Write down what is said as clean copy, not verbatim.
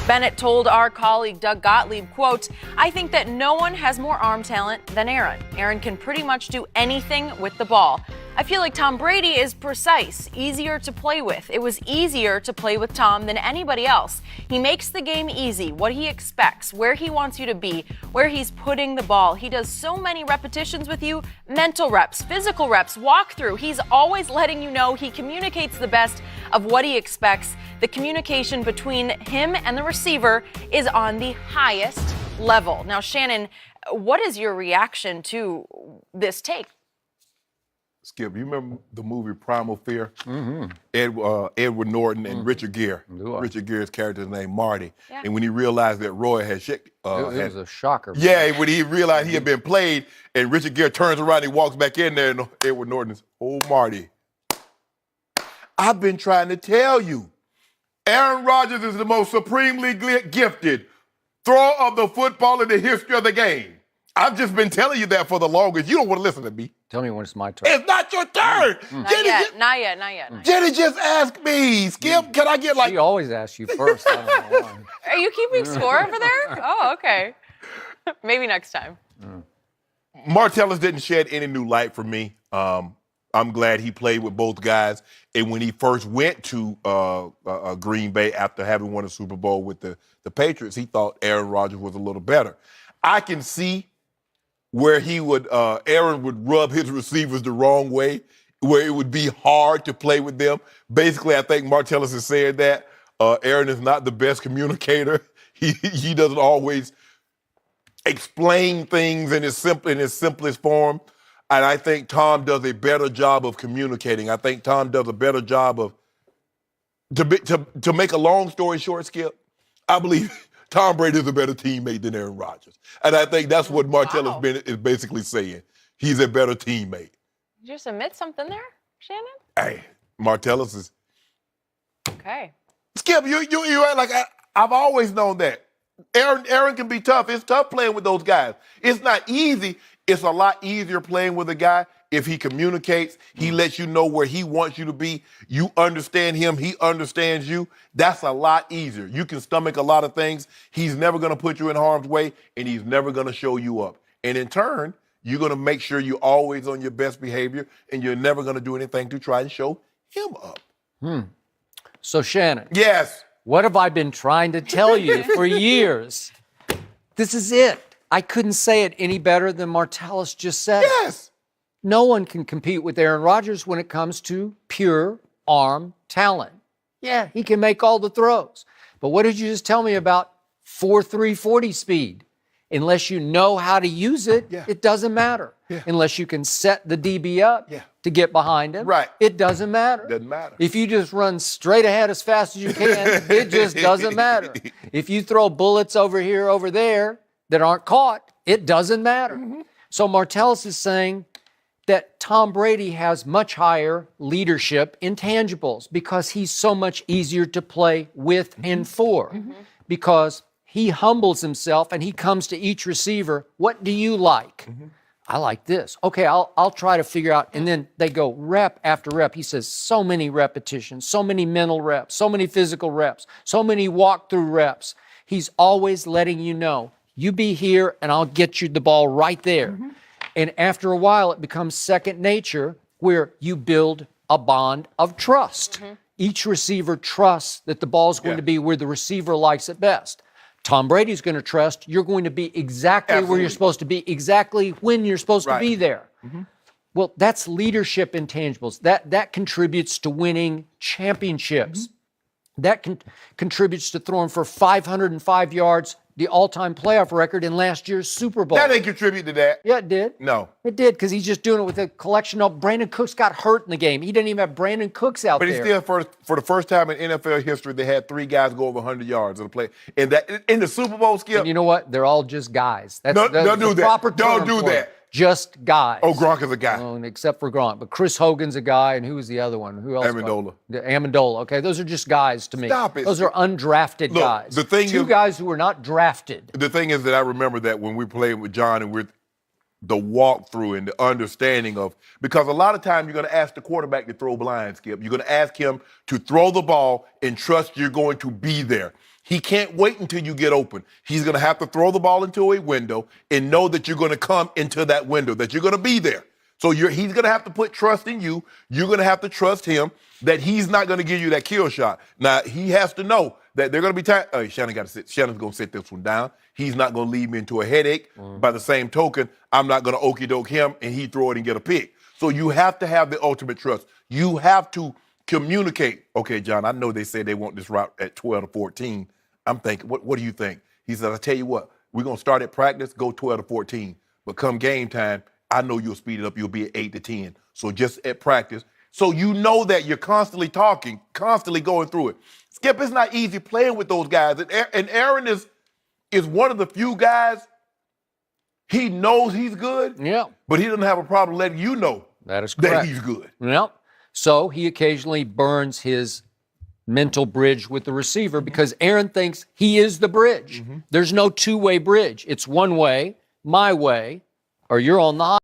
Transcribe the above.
Bennett told our colleague Doug Gottlieb, quote, "I think that no one has more arm talent than Aaron. Aaron can pretty much do anything with the ball. I feel like Tom Brady is precise, easier to play with. It was easier to play with Tom than anybody else. He makes the game easy, what he expects, where he wants you to be, where he's putting the ball. He does so many repetitions with you, mental reps, physical reps, walkthrough. He's always letting you know he communicates the best of what he expects. The communication between him and the receiver is on the highest level." Now, Shannon, what is your reaction to this take? Skip, you remember the movie Primal Fear? Mm-hmm. Edward Norton and Richard Gere. Richard Gere's character's name Marty. Yeah. And when he realized that Roy had it was a shocker. Yeah, when he realized he had been played, and Richard Gere turns around and walks back in there, and Edward Norton's, "Oh, Marty, I've been trying to tell you, Aaron Rodgers is the most supremely gifted thrower of the football in the history of the game. I've just been telling you that for the longest. You don't want to listen to me. Tell me when it's my turn. It's not your turn. Not yet. Jenny just asked me, Skip, can I get like... She always asks you first. I don't know why. Are you keeping score over there? Oh, okay. Maybe next time. Martellus didn't shed any new light for me. I'm glad he played with both guys. And when he first went to Green Bay after having won a Super Bowl with the Patriots, he thought Aaron Rodgers was a little better. I can see where Aaron would rub his receivers the wrong way, where it would be hard to play with them. Basically, I think Martellus has said that. Aaron is not the best communicator. He doesn't always explain things in his simplest form. And I think Tom does a better job of communicating. I think Tom does a better job of, to make a long story short, Skip, I believe Tom Brady is a better teammate than Aaron Rodgers. And I think that's what Martellus Bennett is basically saying. He's a better teammate. Did you just admit something there, Shannon? Hey, Martellus is... Okay. Skip, you like I've always known that. Aaron can be tough. It's tough playing with those guys. It's not easy. It's a lot easier playing with a guy if he communicates, he lets you know where he wants you to be, you understand him, he understands you. That's a lot easier. You can stomach a lot of things. He's never going to put you in harm's way, and he's never going to show you up. And in turn, you're going to make sure you're always on your best behavior, and you're never going to do anything to try and show him up. So, Shannon. Yes. What have I been trying to tell you for years? This is it. I couldn't say it any better than Martellus just said it. Yes. No one can compete with Aaron Rodgers when it comes to pure arm talent. Yeah, he can make all the throws. But what did you just tell me about 4.3 40 speed? Unless you know how to use it, it doesn't matter. Unless you can set the DB up to get behind him, it doesn't matter. Doesn't matter. If you just run straight ahead as fast as you can, it just doesn't matter. If you throw bullets over here, over there that aren't caught, it doesn't matter. So Martellus is saying that Tom Brady has much higher leadership intangibles because he's so much easier to play with and for. Because he humbles himself and he comes to each receiver, what do you like? I like this. Okay, I'll try to figure out. And then they go rep after rep. He says so many repetitions, so many mental reps, so many physical reps, so many walkthrough reps. He's always letting you know, you be here and I'll get you the ball right there. And after a while, it becomes second nature where you build a bond of trust. Each receiver trusts that the ball's going to be where the receiver likes it best. Tom Brady's going to trust you're going to be exactly where you're supposed to be, exactly when you're supposed to be there. Well, that's leadership intangibles. That contributes to winning championships. That contributes to throwing for 505 yards, the all-time playoff record in last year's Super Bowl. That didn't contribute to that. Yeah, it did. No. It did, because he's just doing it with a collection of... Brandon Cooks got hurt in the game. He didn't even have Brandon Cooks out there. But he still, for the first time in NFL history, they had 3 guys go over 100 yards in the play. And that in the Super Bowl, Skip... And you know what? They're all just guys. That's don't do the proper that. term Don't do for that. it. Just guys. Oh, Gronk is a guy. Oh, except for Gronk. But Chris Hogan's a guy, and who was the other one? Who else? Amendola. Amendola. Okay, those are just guys to me. Stop it. Those are undrafted guys. The thing Two is, guys who were not drafted. The thing is that I remember that when we played with John and the walkthrough and the understanding of, because a lot of times you're going to ask the quarterback to throw blind, Skip. You're going to ask him to throw the ball and trust you're going to be there. He can't wait until you get open. He's going to have to throw the ball into a window and know that you're going to come into that window, that you're going to be there. So he's going to have to put trust in you. You're going to have to trust him that he's not going to give you that kill shot. Now, he has to know that they're going to be tired. Oh, Shannon got to sit. Shannon's going to sit this one down. He's not going to lead me into a headache. By the same token, I'm not going to okey doke him and he throw it and get a pick. So you have to have the ultimate trust. You have to communicate. Okay, John, I know they say they want this route at 12 to 14. I'm thinking, what do you think? He said, I tell you what, we're going to start at practice, go 12 to 14. But come game time, I know you'll speed it up. You'll be at 8 to 10. So just at practice. So you know that you're constantly talking, constantly going through it. Skip, it's not easy playing with those guys. And Aaron is one of the few guys, he knows he's good, but he doesn't have a problem letting you know that is correct. That he's good. Yep. So he occasionally burns his mental bridge with the receiver because Aaron thinks he is the bridge. There's no two-way bridge. It's one way, my way, or you're on the